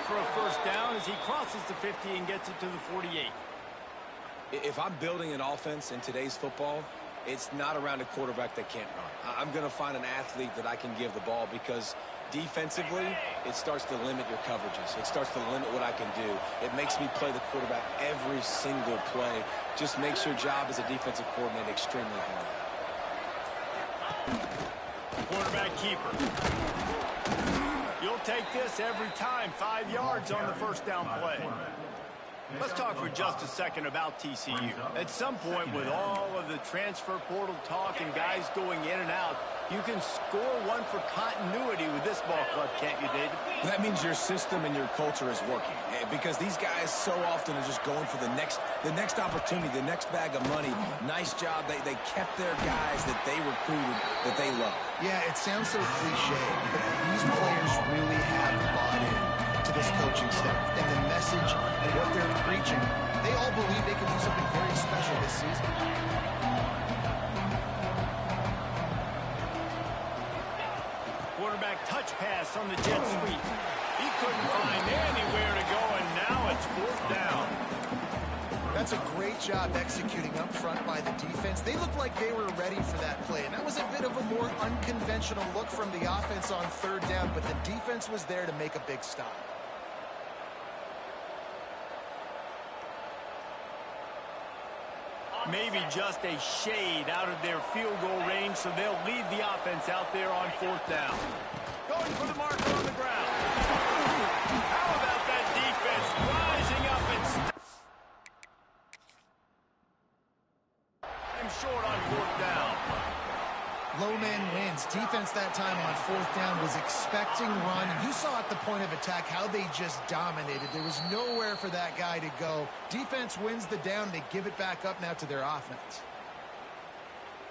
for a first down as he crosses the 50 and gets it to the 48. If I'm building an offense in today's football, it's not around a quarterback that can't run. I'm going to find an athlete that I can give the ball because defensively, it starts to limit your coverages. It starts to limit what I can do. It makes me play the quarterback every single play. Just makes your job as a defensive coordinator extremely hard. Quarterback keeper. You'll take this every time. 5 yards on the first down play. Let's talk for just a second about TCU. At some point, with all of the transfer portal talk and guys going in and out, you can score one for continuity with this ball club, can't you, David? That means your system and your culture is working. Because these guys so often are just going for the next opportunity, the next bag of money. Nice job. They kept their guys that they recruited, that they love. Yeah, it sounds so cliche, but these players really have bought in to this coaching staff and the message and what they're preaching. They all believe they can do something very special this season. Quarterback touch pass on the jet sweep. He couldn't find anywhere to go, and now it's fourth down. That's a great job executing up front by the defense. They looked like they were ready for that play, and that was a bit of a more unconventional look from the offense on third down, but the defense was there to make a big stop. Maybe just a shade out of their field goal range, so they'll lead the offense out there on fourth down. Going for the marker on the ground. How about that defense rising up and short on fourth down? Low man wins. Defense that time on fourth down was expecting run. You saw at the point of attack how they just dominated. There was nowhere for that guy to go. Defense wins the down. They give it back up now to their offense.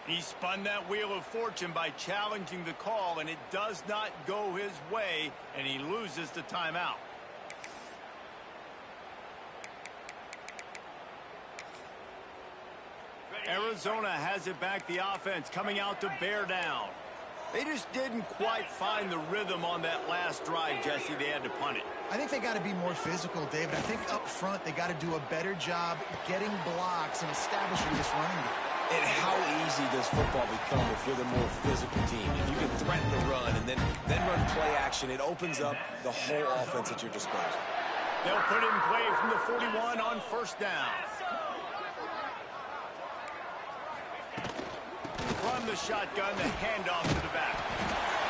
He spun that wheel of fortune by challenging the call, and it does not go his way, and he loses the timeout. Arizona has it back, the offense coming out to bear down. They just didn't quite find the rhythm on that last drive, Jesse. They had to punt it. I think they got to be more physical, David. I think up front they got to do a better job getting blocks and establishing this running game. And how easy does football become if you're the more physical team? If you can threaten the run and then run play action, it opens up the whole offense at your disposal. They'll put it in play from the 41 on first down. From the shotgun, the handoff to the back.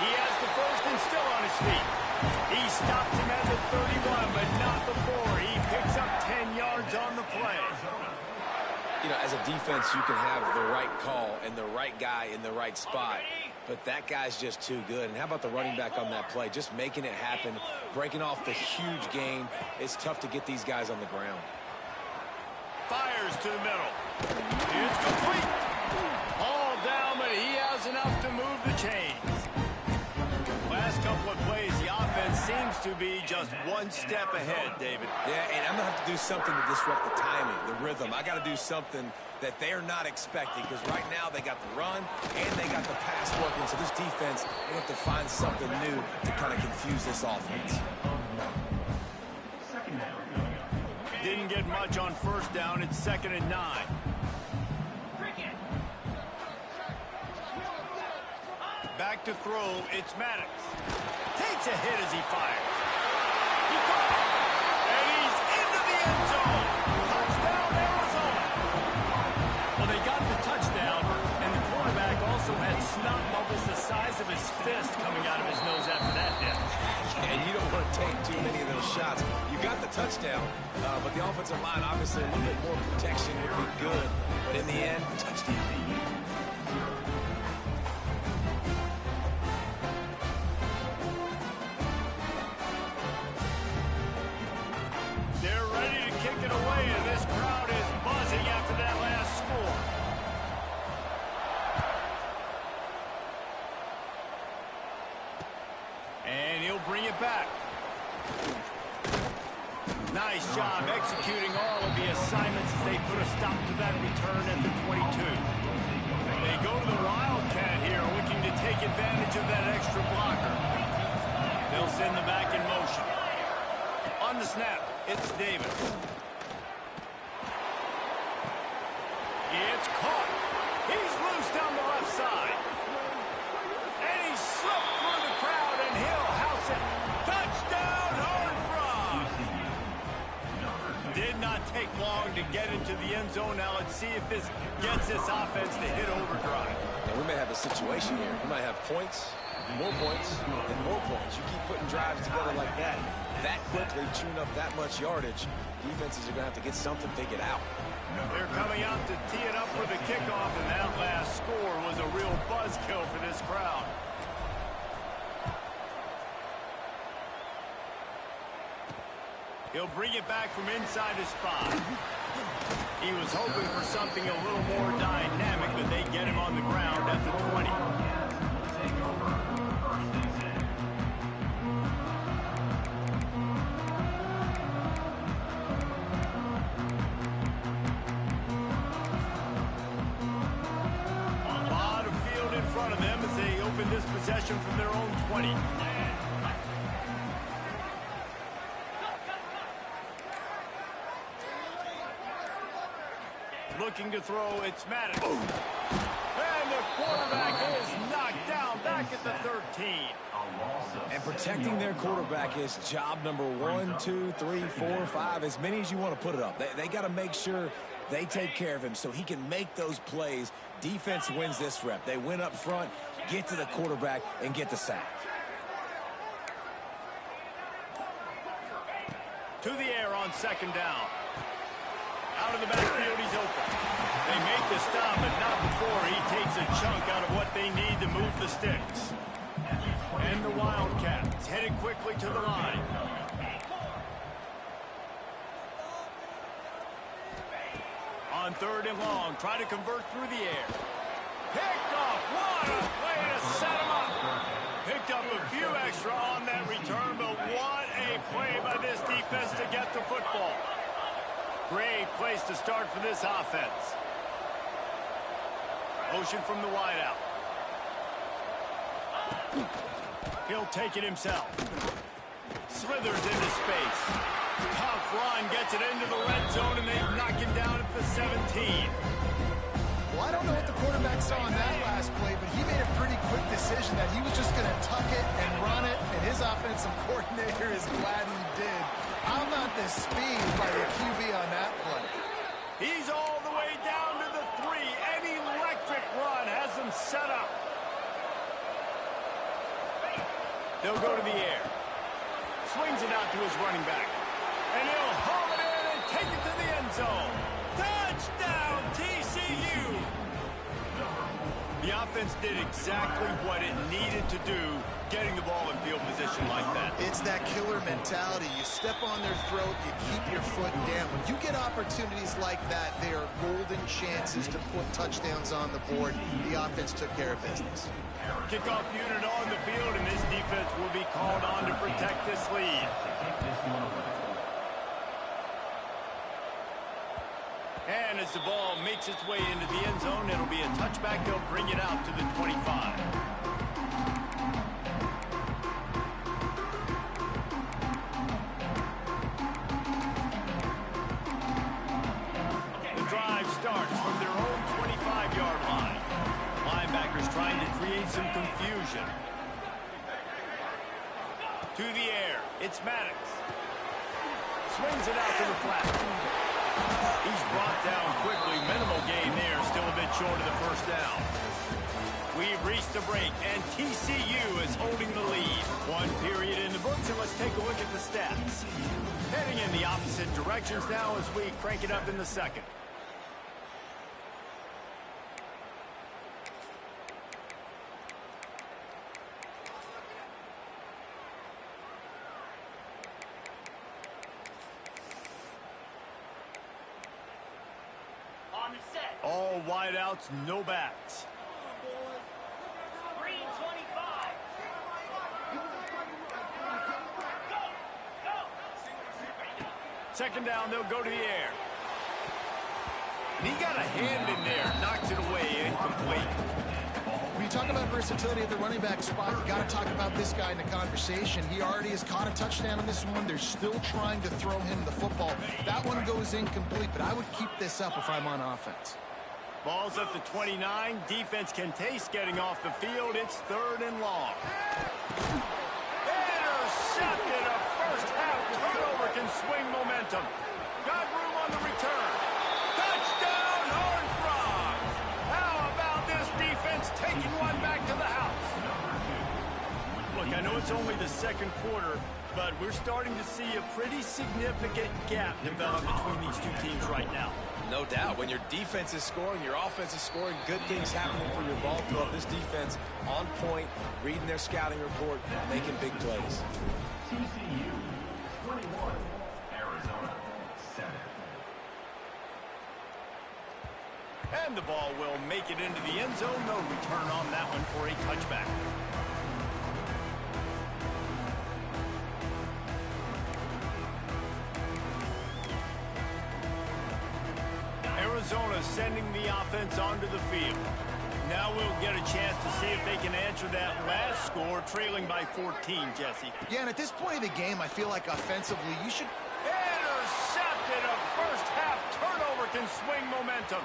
He has the first and still on his feet. He stops him at the 31, but not before. He picks up 10 yards on the play. You know, as a defense, you can have the right call and the right guy in the right spot, but that guy's just too good. And how about the running back on that play? Just making it happen, breaking off the huge gain. It's tough to get these guys on the ground. Fires to the middle. It's complete. All down, but he has enough to move the chains. Last couple of plays, the offense seems to be just one step ahead, David. Yeah, and I'm going to have to do something to disrupt the timing, the rhythm. I got to do something that they're not expecting, because right now they got the run and they got the pass working. So this defense will have to find something new to kind of confuse this offense. Didn't get much on first down. It's 2nd and 9. Back to throw, it's Maddox. Takes a hit as he fires. He caught it, and he's into the end zone. Touchdown, Arizona. Well, they got the touchdown, and the quarterback also had snot bubbles the size of his fist coming out of his nose after that hit. And you don't want to take too many of those shots. You got the touchdown, but the offensive line, obviously, a little bit more protection would be good. But in the end, touchdown. Bring it back. Nice job executing all of the assignments as they put a stop to that return at the 22. They go to the Wildcat here, looking to take advantage of that extra blocker. They'll send the back in motion. On the snap, it's Davis. It's caught. He's loose down the left side. And he slipped through the crowd, and he'll house it. Touchdown, Horned Frogs! Did not take long to get into the end zone. Now let's see if this gets this offense to hit overdrive. Now, we may have a situation here. We might have points, and more points. You keep putting drives together like that quickly, chewing up that much yardage, defenses are going to have to get something figured out. They're coming out to tee it up for the kickoff, and that last score was a real buzzkill for this crowd. He'll bring it back from inside his spot. He was hoping for something a little more dynamic, but they get him on the ground at the 20. This possession from their own 20. Looking to throw, it's Maddox. And the quarterback is knocked down back at the 13. And protecting their quarterback is job number 1, 2, 3, 4, 5, as many as you want to put it up. They got to make sure they take care of him so he can make those plays. Defense wins this rep. They win up front, get to the quarterback, and get the sack. To the air on second down. Out of the backfield, he's open. They make the stop, but not before he takes a chunk out of what they need to move the sticks. And the Wildcats headed quickly to the line. On third and long, try to convert through the air. Picked off. What a play to set him up. Picked up a few extra on that return, but what a play by this defense to get the football. Great place to start for this offense. Motion from the wideout. He'll take it himself. Slithers into space. Tough run, gets it into the red zone, and they knock him down at the 17. Well, I don't know what the quarterback saw on that last play, but he made a pretty quick decision that he was just going to tuck it and run it, and his offensive coordinator is glad he did. How about the speed by the QB on that play? He's all the way down to the 3. An electric run has him set up. They'll go to the air. Swings it out to his running back. And he'll haul it in and take it to the end zone. Touchdown, TCU! The offense did exactly what it needed to do, getting the ball in field position like that. It's that killer mentality. You step on their throat, you keep your foot down. When you get opportunities like that, they are golden chances to put touchdowns on the board. The offense took care of business. Kickoff unit on the field, and this defense will be called on to protect this lead. And as the ball makes its way into the end zone, it'll be a touchback. They'll bring it out to the 25. The drive starts from their own 25-yard line. Linebackers trying to create some confusion. To the air, it's Maddox. Swings it out to the flat. He's brought down quickly. Minimal gain there. Still a bit short of the first down. We've reached the break, and TCU is holding the lead. One period in the books, and let's take a look at the stats. Heading in the opposite directions now as we crank it up in the second. All wideouts, no backs. 3:25. Second down, they'll go to the air. And he got a hand in there, knocks it away, incomplete. We you talk about versatility at the running back spot, you got to talk about this guy in the conversation. He already has caught a touchdown on this one. They're still trying to throw him the football. That one goes incomplete, but I would keep this up if I'm on offense. Ball's at the 29. Defense can taste getting off the field. It's 3rd and long. Intercepted. A first-half turnover can swing momentum. Got room on the return. Touchdown, Horned Frogs. How about this defense taking one back to the house? Look, I know it's only the second quarter, but we're starting to see a pretty significant gap develop between these two teams right now. No doubt. When your defense is scoring, your offense is scoring, good things happening for your ball club. This defense on point, reading their scouting report, making big plays. TCU 21, Arizona 7. And the ball will make it into the end zone. No return on that one for a touchback. Arizona sending the offense onto the field. Now we'll get a chance to see if they can answer that last score, trailing by 14, Jesse. Yeah, and at this point of the game, I feel like offensively, you should... Intercepted. A first-half turnover can swing momentum.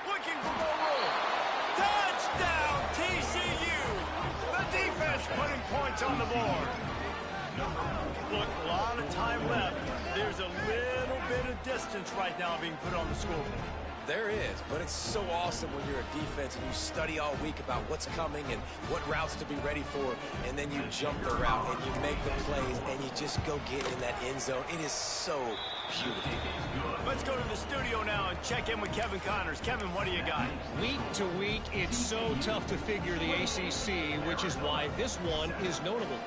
Looking for more room. Touchdown, TCU. The defense putting points on the board. Look, a lot of time left. There's a little bit of distance right now being put on the scoreboard. There is, but it's so awesome when you're a defense and you study all week about what's coming and what routes to be ready for, and then you jump the route and you make the plays and you just go get in that end zone. It is so beautiful. Let's go to the studio now and check in with Kevin Connors. Kevin, what do you got? Week to week, it's so tough to figure the ACC, which is why this one is notable.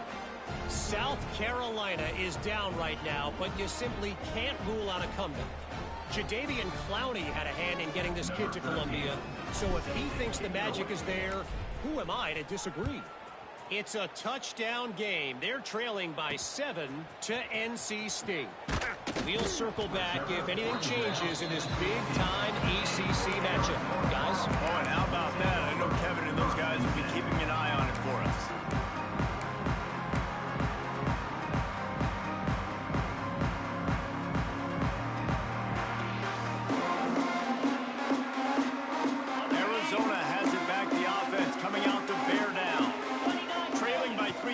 South Carolina is down right now, but you simply can't rule out a comeback. Jadeveon Clowney had a hand in getting this kid to Columbia, so if he thinks the magic is there, who am I to disagree? It's a touchdown game. They're trailing by 7 to NC State. We'll circle back if anything changes in this big-time ACC matchup. Guys? Oh, and how about that? I know Kevin and those guys will be keeping an eye on it for us.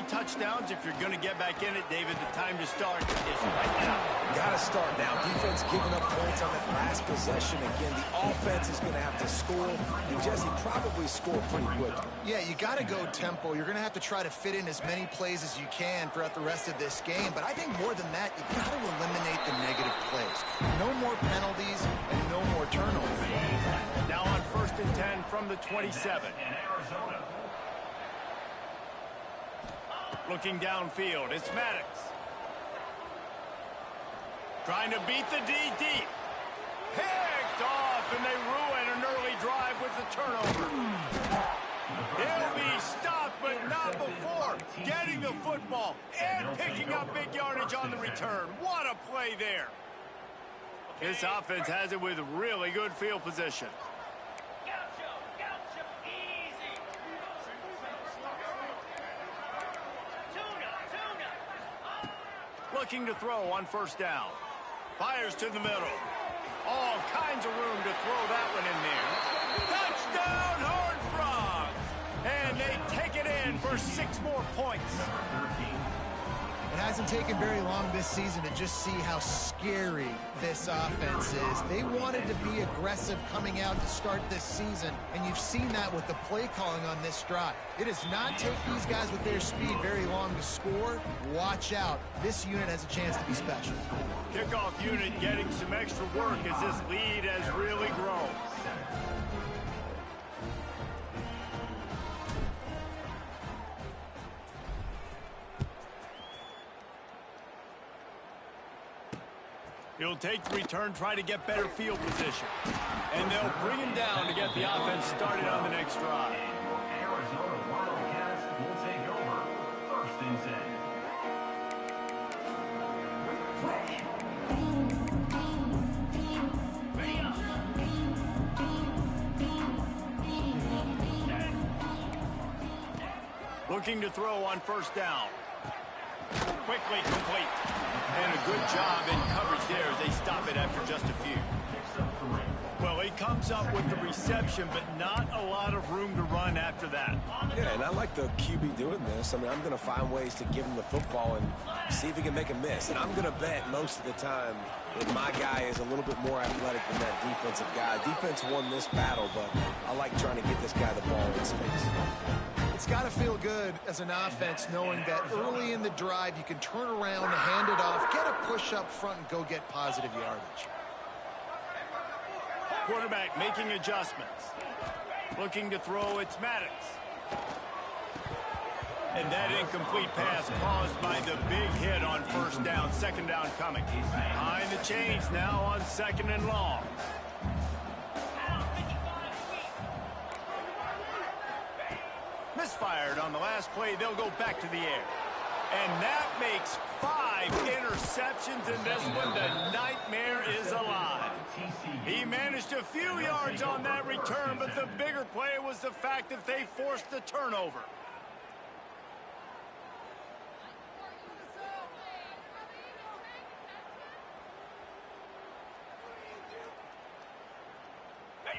Touchdowns. If you're going to get back in it, David, the time to start is right now. Got to start now. Defense giving up points on that last possession. Again, the offense is going to have to score. And Jesse probably score pretty quickly. Yeah, you got to go tempo. You're going to have to try to fit in as many plays as you can throughout the rest of this game. But I think more than that, you got to eliminate the negative plays. No more penalties and no more turnovers. Now on 1st and 10 from the 27. Looking downfield, it's Maddox. Trying to beat the D deep. Picked off, and they ruin an early drive with the turnover. He'll be stopped, but not before getting the football and picking up big yardage on the return. What a play there. This offense has it with really good field position. Looking to throw on 1st down. Fires to the middle. All kinds of room to throw that one in there. Touchdown, Horned Frogs! And they take it in for 6 more points. It hasn't taken very long this season to just see how scary this offense is. They wanted to be aggressive coming out to start this season, and you've seen that with the play calling on this drive. It does not take these guys with their speed very long to score. Watch out. This unit has a chance to be special. Kickoff unit getting some extra work as this lead has really grown. He'll take the return, try to get better field position. And they'll bring him down to get the offense started on the next drive. Arizona Wildcats will take over 1st and 10. Looking to throw on first down. Quickly complete. And a good job in coverage there as they stop it after just a few. Well, he comes up with the reception, but not a lot of room to run after that. Yeah, and I like the QB doing this. I mean, I'm going to find ways to give him the football and see if he can make a miss. And I'm going to bet most of the time that my guy is a little bit more athletic than that defensive guy. Defense won this battle, but I like trying to get this guy the ball in space. It's got to feel good as an offense knowing that early in the drive you can turn around, hand it off, get a push up front, and go get positive yardage. Quarterback making adjustments. Looking to throw, it's Maddox. And that incomplete pass caused by the big hit on first down. Second down coming. Behind the chains now on second and long. Misfired on the last play. They'll go back to the air. And that makes 5 interceptions in this one. The nightmare is alive. He managed a few yards on that return, but the bigger play was the fact that they forced the turnover.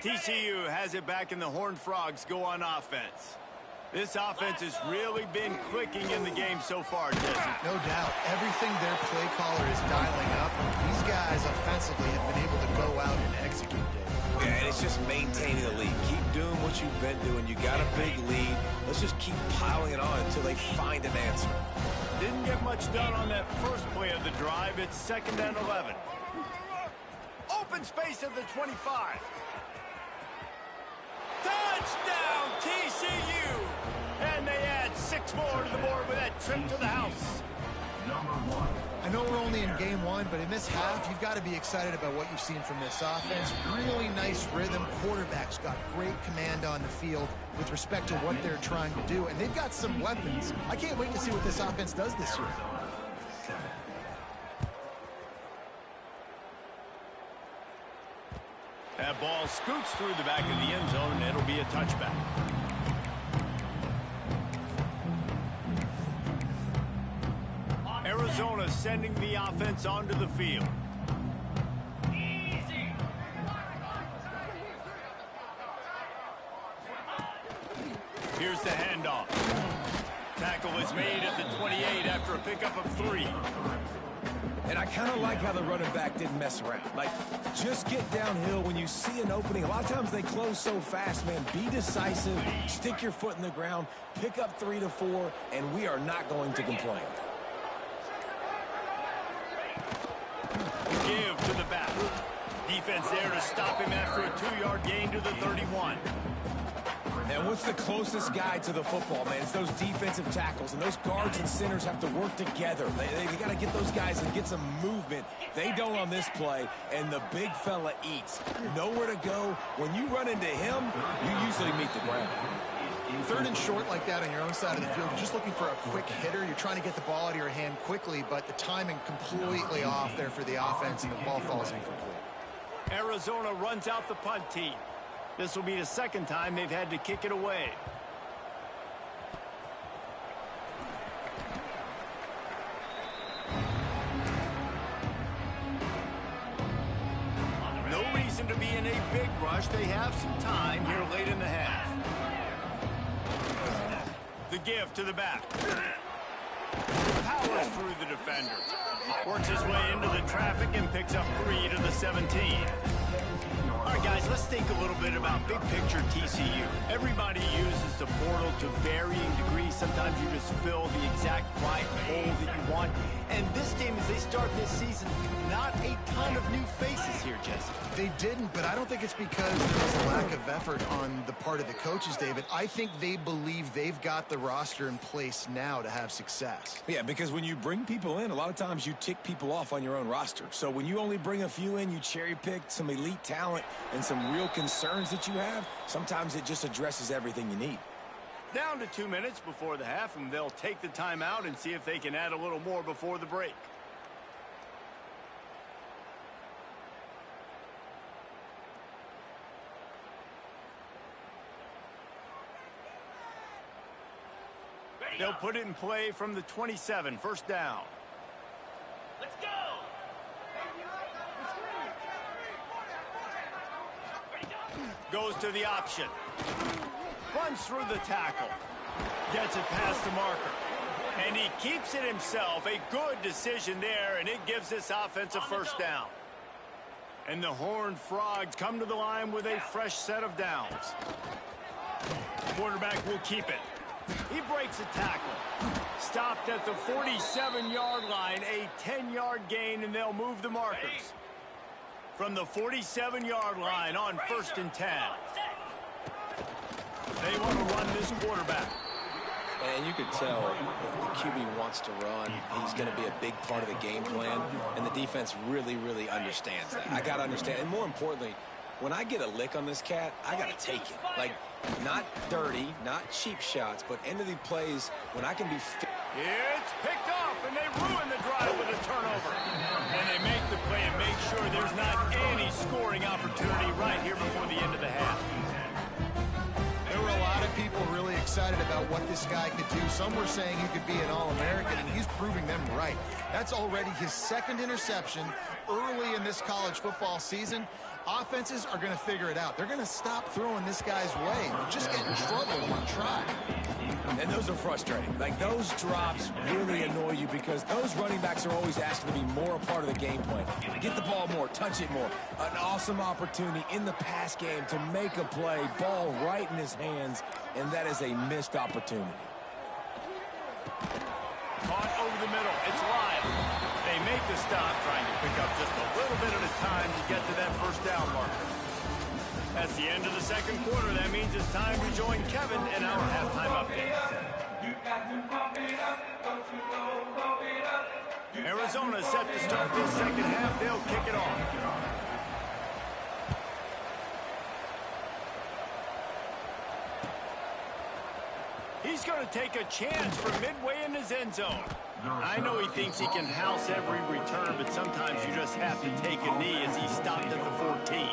TCU has it back, and the Horned Frogs go on offense. This offense has really been clicking in the game so far, Jesse. No doubt. Everything their play caller is dialing up, these guys offensively have been able to go out and execute it. Yeah, and it's just maintaining the lead. Keep doing what you've been doing. You got a big lead. Let's just keep piling it on until they find an answer. Didn't get much done on that first play of the drive. It's second and 11. Open space at the 25. Touchdown, TCU! And they add 6 more to the board with that trip to the house. I know we're only in game 1, but in this half, you've got to be excited about what you've seen from this offense. Really nice rhythm. Quarterback's got great command on the field with respect to what they're trying to do, and they've got some weapons. I can't wait to see what this offense does this year. That ball scoots through the back of the end zone, and it'll be a touchback. Arizona sending the offense onto the field. Here's the handoff. Tackle is made at the 28 after a pickup of 3. And I kind of like how the running back didn't mess around. Like, just get downhill when you see an opening. A lot of times they close so fast, man. Be decisive, stick your foot in the ground, pick up 3 to 4, and we are not going to complain. Give to the back. Defense there to stop him after a 2-yard gain to the 31. And what's the closest guy to the football, man? It's those defensive tackles, and those guards and centers have to work together. They got to get those guys and get some movement. They don't on this play, and the big fella eats. Nowhere to go. When you run into him, you usually meet the ground. 3rd and short like that on your own side of the field, you're just looking for a quick hitter. You're trying to get the ball out of your hand quickly, but the timing completely off there for the offense, and the ball falls incomplete. Arizona runs out the punt team. This will be the second time they've had to kick it away. No reason to be in a big rush. They have some time here late in the half. The give to the back. Powers through the defender. Works his way into the traffic and picks up 3 to the 17. All right, guys, let's think a little bit about big picture TCU. Everybody uses the portal to varying degrees. Sometimes you just fill the exact right hole that you want. And this game, as they start this season, not a ton of new faces here, Jesse. They didn't, but I don't think it's because there was a lack of effort on the part of the coaches, David. I think they believe they've got the roster in place now to have success. Yeah, because when you bring people in, a lot of times you tick people off on your own roster. So when you only bring a few in, you cherry-pick some elite talent and some real concerns that you have, sometimes it just addresses everything you need. Down to 2 minutes before the half, and they'll take the timeout and see if they can add a little more before the break. They'll put it in play from the 27, first down. Let's go. Goes to the option. Runs through the tackle. Gets it past the marker. And he keeps it himself. A good decision there, and it gives this offense a first down. And the Horned Frogs come to the line with a fresh set of downs. Quarterback will keep it. He breaks a tackle. Stopped at the 47-yard line, a 10-yard gain, and they'll move the markers. From the 47-yard line on 1st and 10. They want to run this quarterback. And you could tell if the QB wants to run, he's going to be a big part of the game plan, and the defense really, really understands that. I got to understand, and more importantly, when I get a lick on this cat, I got to take it. Like, not dirty, not cheap shots, but end of the plays when I can be... It's picked off, and they ruin the drive with a turnover. And they make the play and make sure there's not any scoring opportunity right here before the end of the half. There were a lot of people really excited about what this guy could do. Some were saying he could be an All-American, and he's proving them right. That's already his 2nd interception early in this college football season. Offenses are going to figure it out. They're going to stop throwing this guy's way and just get in trouble one try. And those are frustrating. Like, those drops really annoy you because those running backs are always asked to be more a part of the game plan. Get the ball more, touch it more. An awesome opportunity in the pass game to make a play, ball right in his hands, and that is a missed opportunity. Caught over the middle. It's live. They make the stop, trying to pick up just a little bit at a time to get to that first down marker. That's the end of the 2nd quarter. That means it's time to join Kevin in our halftime update. Arizona set to start this 2nd half. They'll kick it off. He's going to take a chance from midway in his end zone. I know he thinks he can house every return, but sometimes you just have to take a knee as he stopped at the 14.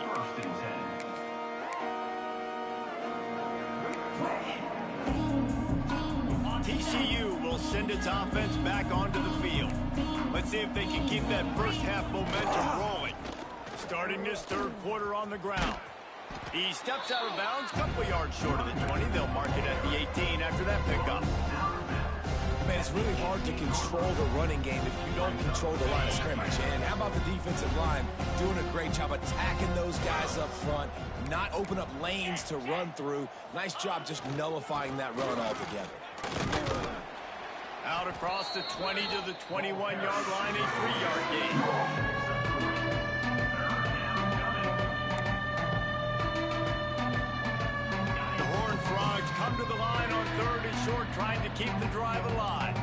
TCU will send its offense back onto the field. Let's see if they can keep that first half momentum rolling. Starting this 3rd quarter on the ground. He steps out of bounds, couple yards short of the 20. They'll mark it at the 18 after that pickup. Man, it's really hard to control the running game if you don't control the line of scrimmage. And how about the defensive line doing a great job attacking those guys up front, not open up lanes to run through. Nice job just nullifying that run altogether. Out across the 20 to the 21-yard line, a 3-yard gain. Come to the line on 3rd and short, trying to keep the drive alive.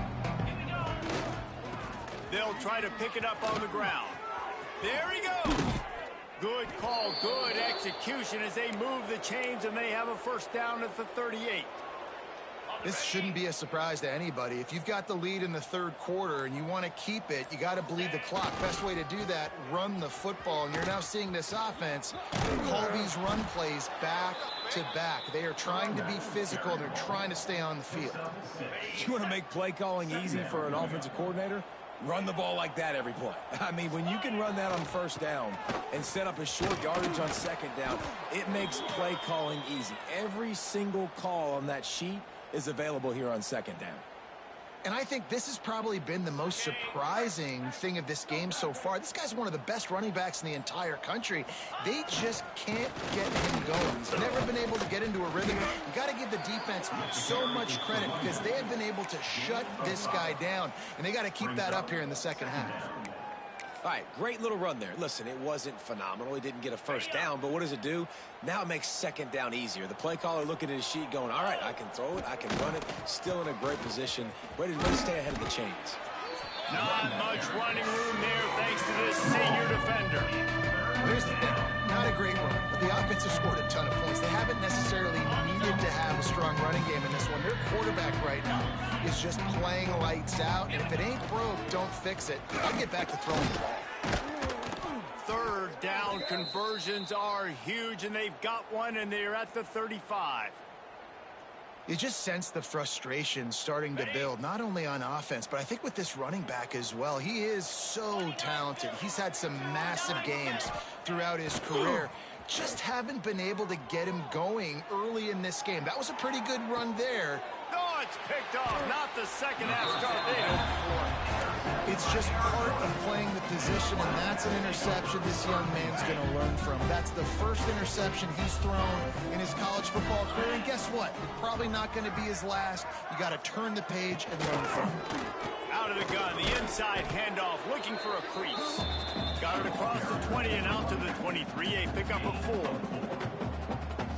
They'll try to pick it up on the ground. There he goes. Good call, good execution as they move the chains, and they have a first down at the 38. This shouldn't be a surprise to anybody. If you've got the lead in the 3rd quarter and you want to keep it, you got to bleed the clock. Best way to do that, run the football. And you're now seeing this offense call these run plays back to back. They are trying to be physical. They're trying to stay on the field. You want to make play calling easy for an offensive coordinator? Run the ball like that every play. I mean, when you can run that on 1st down and set up a short yardage on 2nd down, it makes play calling easy. Every single call on that sheet is available here on 2nd down. And I think this has probably been the most surprising thing of this game so far. This guy's one of the best running backs in the entire country. They just can't get him going. He's never been able to get into a rhythm. You got to give the defense so much credit because they have been able to shut this guy down, and they got to keep that up here in the 2nd half. All right, great little run there. Listen, it wasn't phenomenal. He didn't get a first down, but what does it do? Now it makes 2nd down easier. The play caller looking at his sheet going, all right, I can throw it, I can run it, still in a great position, ready to stay ahead of the chains. Not much running room there thanks to this senior defender. Here's the thing. Not a great run, but the offense has scored a ton of points. They haven't necessarily needed to have a strong running game in this one. Their quarterback right now is just playing lights out, and if it ain't broke, don't fix it. I'll get back to throwing the ball. 3rd down conversions are huge, and they've got one, and they're at the 35. You just sense the frustration starting to build, not only on offense, but I think with this running back as well. He is so talented. He's had some massive games throughout his career. Just haven't been able to get him going early in this game. That was a pretty good run there. Oh, it's picked off. Not the second half start they hoped for. It's just part of playing the position, and that's an interception this young man's going to learn from. That's the first interception he's thrown in his college football career, and guess what? It's probably not going to be his last. You got to turn the page and learn from it. Out of the gun, the inside handoff, looking for a crease. Got it across the 20 and out to the 23, a pickup of 4.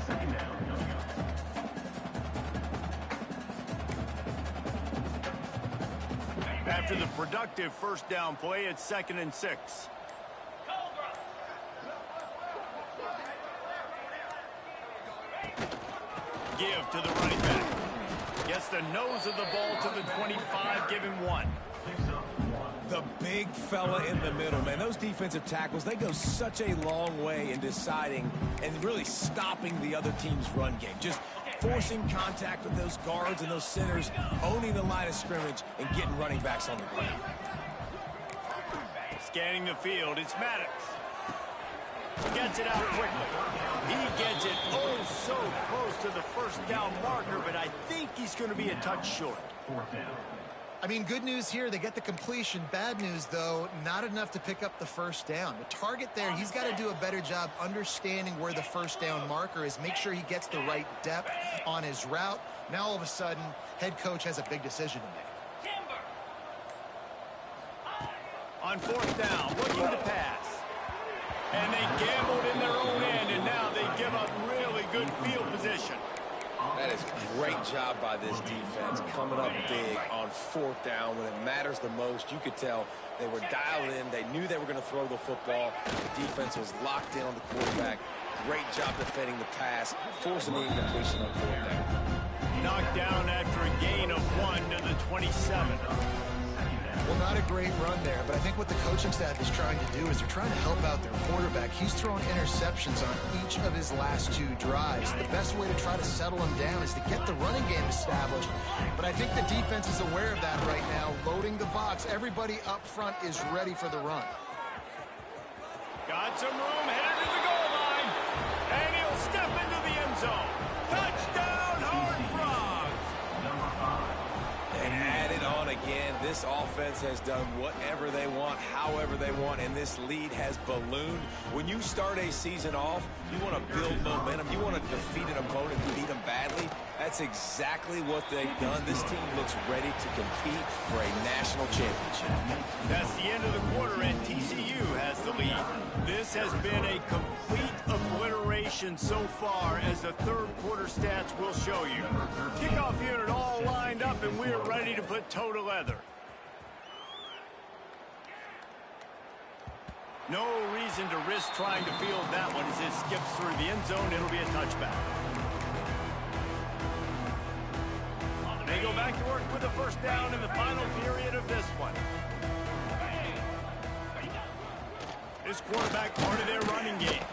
Second down. After the productive first down play, it's 2nd and 6. Give to the running back. Gets the nose of the ball to the 25, give him 1. The big fella in the middle, man. Those defensive tackles, they go such a long way in deciding and really stopping the other team's run game. Just forcing contact with those guards and those centers, owning the line of scrimmage, and getting running backs on the ground. Scanning the field, it's Maddox. Gets it out quickly. He gets it oh so close to the first down marker, but I think he's going to be a touch short. 4th down. I mean, good news here, they get the completion. Bad news, though, not enough to pick up the first down. The target there, he's got to do a better job understanding where the first down marker is, make sure he gets the right depth on his route. Now, all of a sudden, head coach has a big decision to make. On 4th down, looking to pass. And they gambled in their own end, and now they give up really good field position. That is a great job by this defense, coming up big on 4th down when it matters the most. You could tell they were dialed in. They knew they were going to throw the football. The defense was locked in on the quarterback. Great job defending the pass, forcing the incompletion on 4th down. Knocked down after a gain of 1 to the 27. Well, not a great run there, but I think what the coaching staff is trying to do is they're trying to help out their quarterback. He's thrown interceptions on each of his last 2 drives. The best way to try to settle him down is to get the running game established. But I think the defense is aware of that right now, loading the box. Everybody up front is ready for the run. Got some room, headed to the goal line, and he'll step into the end zone. Touchdown, Horned Frogs! And add it on again. This offense has done whatever they want, however they want, and this lead has ballooned. When you start a season off, you want to build momentum. You want to defeat an opponent and beat them badly. That's exactly what they've done. This team looks ready to compete for a national championship. That's the end of the quarter, and TCU has the lead. This has been a complete obliteration so far, as the third quarter stats will show you. Kickoff unit all lined up, and we're ready to put toe to leather. No reason to risk trying to field that one as it skips through the end zone. It'll be a touchback. They go back to work with the first down in the final period of this one. This quarterback part of their running game.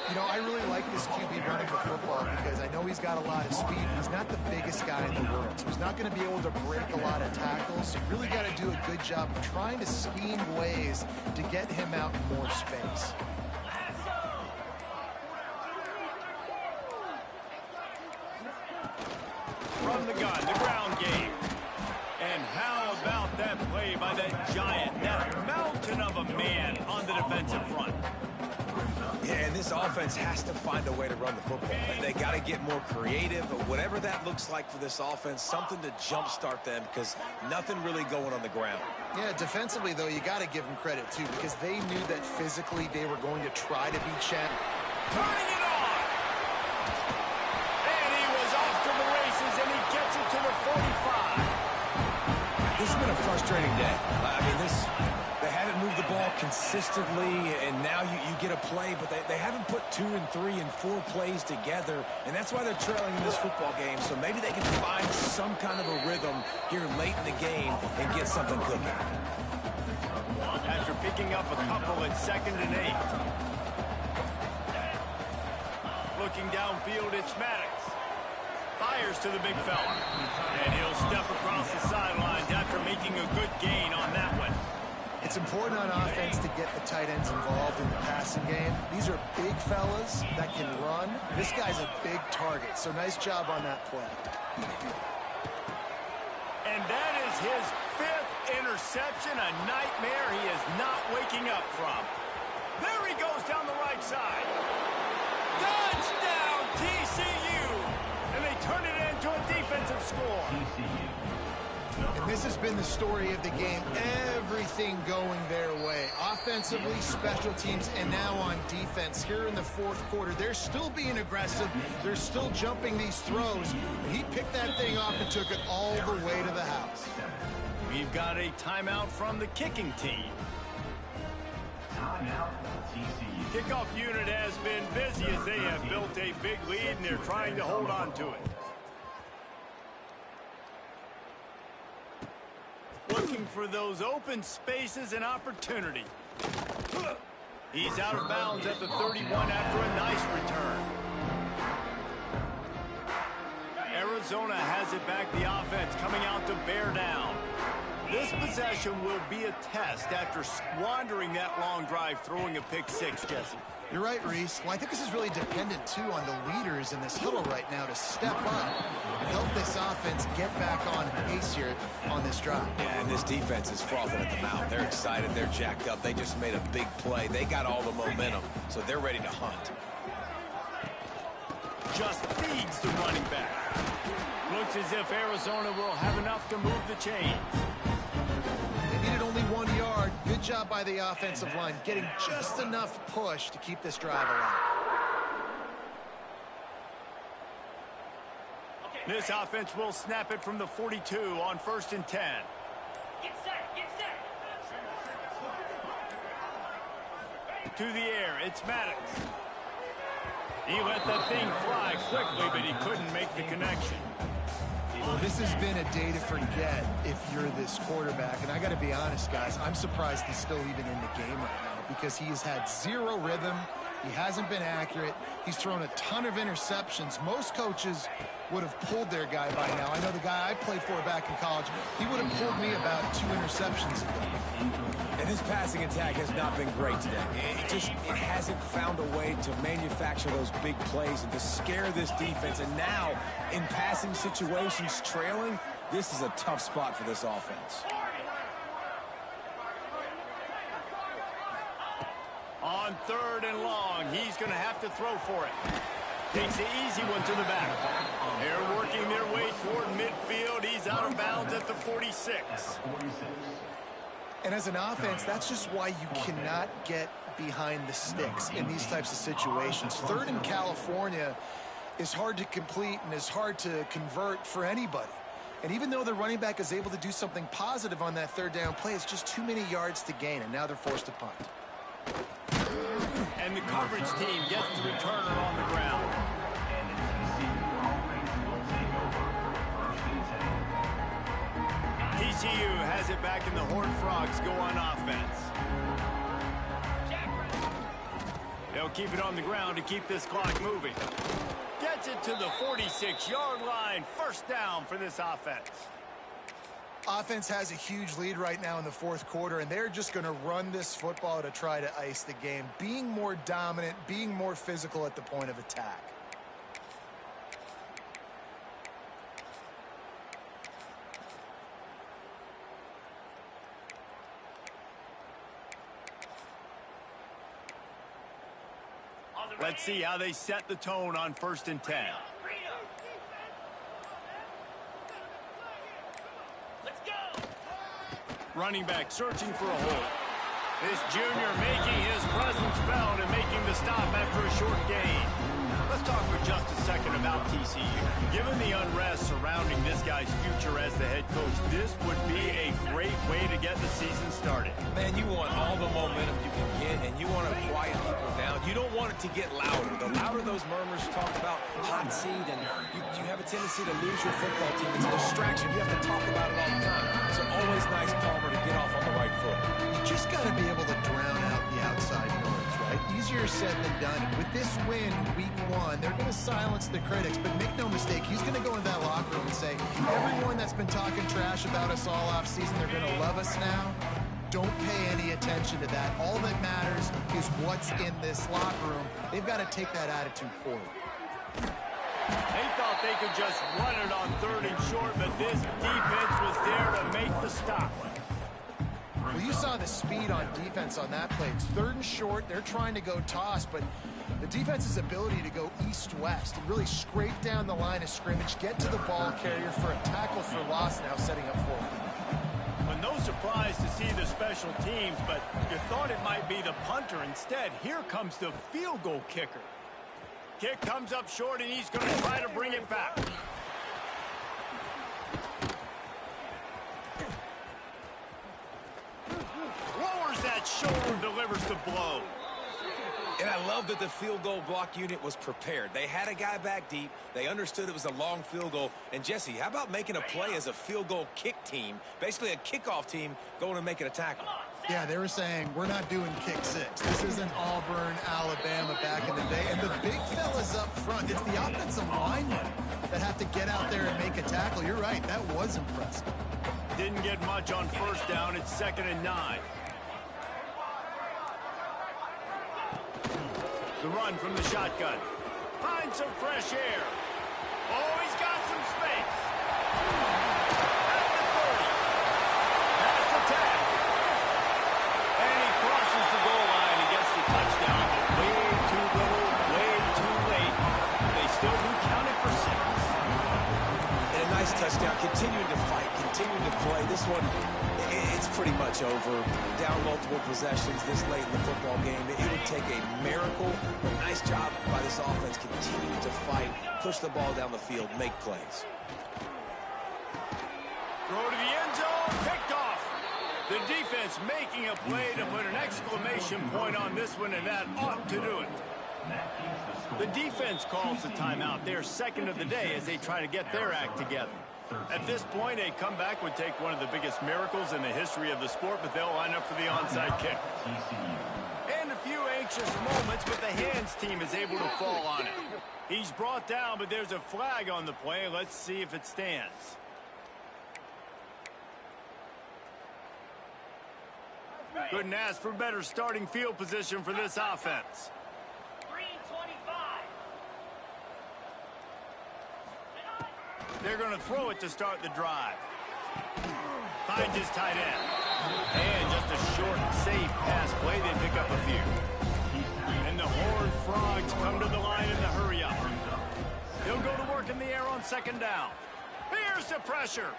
You know, I really like this QB running the football because I know he's got a lot of speed. He's not the biggest guy in the world, so he's not going to be able to break a lot of tackles. So you really got to do a good job of trying to scheme ways to get him out in more space. From the gun, the ground game. And how about that play by that giant, that mountain of a man on the defensive front? Yeah, and this offense has to find a way to run the football. They got to get more creative, but whatever that looks like for this offense, something to jumpstart them because nothing really going on the ground. Yeah, defensively, though, you got to give them credit, too, because they knew that physically they were going to try to be champions. Turning it on! And he was off to the races, and he gets it to the 45. This has been a frustrating day. I mean, they haven't moved the ball consistently, and now you get a play, but they haven't put 2 and 3 and 4 plays together, and that's why they're trailing in this football game. So maybe they can find some kind of a rhythm here late in the game and get something cooking. After picking up a couple at 2nd and 8. Looking downfield, it's Maddox. Fires to the big fella. And he'll step across the sidelines after making a good gain on that one. It's important on offense to get the tight ends involved in the passing game. These are big fellas that can run. This guy's a big target, so nice job on that play. And that is his 5th interception, a nightmare he is not waking up from. There he goes down the right side. Touchdown, TCU! And they turn it into a defensive score. And this has been the story of the game. Everything going their way. Offensively, special teams, and now on defense. Here in the fourth quarter, they're still being aggressive. They're still jumping these throws. And he picked that thing off and took it all the way to the house. We've got a timeout from the kicking team. Timeout, TCU. Kickoff unit has been busy as they have built a big lead, and they're trying to hold on to it. Looking for those open spaces and opportunity. He's out of bounds at the 31 after a nice return. Arizona has it back, the offense coming out to bear down. This possession will be a test after squandering that long drive, throwing a pick six, Jesse. You're right, Reese. Well, I think this is really dependent, too, on the leaders in this huddle right now to step up and help this offense get back on pace here on this drive. Yeah, and this defense is frothing at the mouth. They're excited. They're jacked up. They just made a big play. They got all the momentum, so they're ready to hunt. Just feeds the running back. Looks as if Arizona will have enough to move the chains. They needed only 1 yard. Good job by the offensive line, getting just enough push to keep this drive alive. This offense will snap it from the 42 on 1st and 10. Get set, get set. To the air, it's Maddox. He let that thing fly quickly, but he couldn't make the connection. Well, this has been a day to forget if you're this quarterback. And I got to be honest, guys, I'm surprised he's still even in the game right now because he has had zero rhythm. He hasn't been accurate. He's thrown a ton of interceptions. Most coaches would have pulled their guy by now. I know the guy I played for back in college, he would have pulled me about 2 interceptions ago. And his passing attack has not been great today. It hasn't found a way to manufacture those big plays and to scare this defense. And now, in passing situations, trailing, this is a tough spot for this offense. On 3rd and long, he's going to have to throw for it. Takes the easy one to the back. They're working their way toward midfield. He's out of bounds at the 46. And as an offense, that's just why you cannot get behind the sticks in these types of situations. 3rd in California is hard to complete and is hard to convert for anybody. And even though the running back is able to do something positive on that 3rd down play, it's just too many yards to gain, and now they're forced to punt. And the coverage team gets the returner on the ground. And the TCU offense will take over 1st and 10. TCU has it back, and the Horned Frogs go on offense. They'll keep it on the ground to keep this clock moving. Gets it to the 46-yard line. 1st down for this offense. Offense has a huge lead right now in the 4th quarter, and they're just going to run this football to try to ice the game, being more dominant, being more physical at the point of attack. Let's see how they set the tone on 1st and 10. Let's go. Running back searching for a hole. This junior making his presence felt and making the stop after a short gain. Let's talk for just a second about TCU. Given the unrest surrounding this guy's future as the head coach, this would be a great way to get the season started. Man, you want all the momentum you can get, and you want to quiet people down. You don't want it to get louder. The louder those murmurs talk about hot seat, and you have a tendency to lose your football team. It's a distraction. You have to talk about it all the time. So always nice, Palmer, to get off on the right foot. You just got to be able to drown out the outside noise, right? Easier easier said than done. With this win, week 1, they're going to silence the critics. But make no mistake, he's going to go in that locker room and say, everyone that's been talking trash about us all offseason, they're going to love us now. Don't pay any attention to that. All that matters is what's in this locker room. They've got to take that attitude forward. They thought they could just run it on 3rd and short, but this defense was there to make the stop. Well, you saw the speed on defense on that play. It's 3rd and short. They're trying to go toss, but the defense's ability to go east-west and really scrape down the line of scrimmage, get to the ball carrier for a tackle for loss now setting up forward. Well, no surprise to see the special teams, but you thought it might be the punter. Instead, here comes the field goal kicker. Kick comes up short, and he's going to try to bring it back. Lowers that shoulder, delivers the blow. And I love that the field goal block unit was prepared. They had a guy back deep. They understood it was a long field goal. And, Jesse, how about making a play as a field goal kick team, basically a kickoff team, going and making a tackle? Yeah, they were saying, we're not doing kick 6. This isn't Auburn, Alabama back in the day. And the big fellas up front, it's the offensive linemen that have to get out there and make a tackle. You're right, that was impressive. Didn't get much on 1st down. It's 2nd and 9. The run from the shotgun. Finds some fresh air. Oh, he's got some space. At the 30. That's the 10. And he crosses the goal line and gets the touchdown. But way too little, way too late. They still do count it for 6. And a nice touchdown. Continuing to fight, continuing to play. This one, it's pretty much over. Down multiple possessions this late in the football game. It would take a miracle, but nice job by this offense continuing to fight, push the ball down the field, make plays. Throw to the end zone, picked off. The defense making a play to put an exclamation point on this one, and that ought to do it. The defense calls the timeout. They're 2nd of the day as they try to get their act together. At this point, a comeback would take one of the biggest miracles in the history of the sport, but they'll line up for the onside kick. And a few anxious moments, but the hands team is able to fall on it. He's brought down, but there's a flag on the play. Let's see if it stands. Couldn't ask for better starting field position for this offense. Green 25. They're going to throw it to start the drive. Finds his tight end. And just a short, safe pass play. They pick up a few. And the Horned Frogs come to the line in the hurry-up. He'll go to work in the air on 2nd down. Here's the pressure.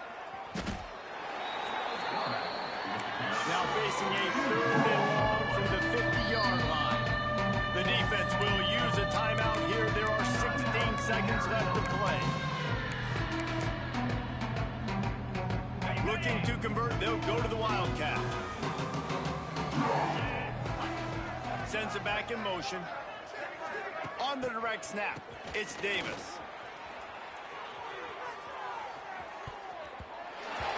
Now facing a 3rd and long from the 50-yard line. The defense will use a timeout here. There are 16 seconds left to play. Looking to convert, they'll go to the Wildcat. Sends it back in motion. On the direct snap, it's Davis.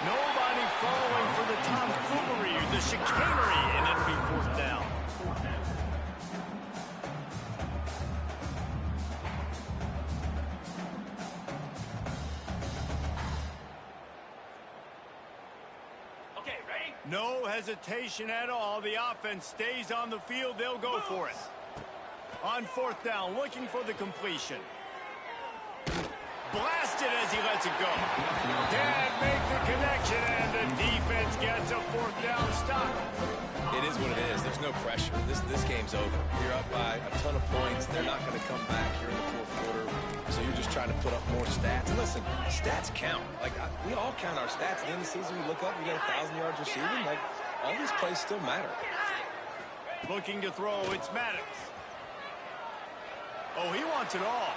Nobody falling for the tomfoolery, the chicanery, and it'll be 4th down. Okay, ready? No hesitation at all. The offense stays on the field. They'll go for it. On 4th down, looking for the completion. Blasted as he lets it go. Can't make the connection, and the defense gets a 4th down stop. It is what it is. There's no pressure. This game's over. You're up by a ton of points. They're not going to come back here in the 4th quarter. So you're just trying to put up more stats. And listen, stats count. We all count our stats. At the end of the season, we look up, we got 1,000 yards receiving. All these plays still matter. Looking to throw, it's Maddox. Oh, he wants it all.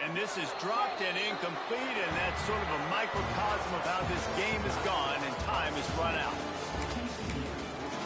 And this is dropped and incomplete, and that's sort of a microcosm of how this game has gone, and time has run out.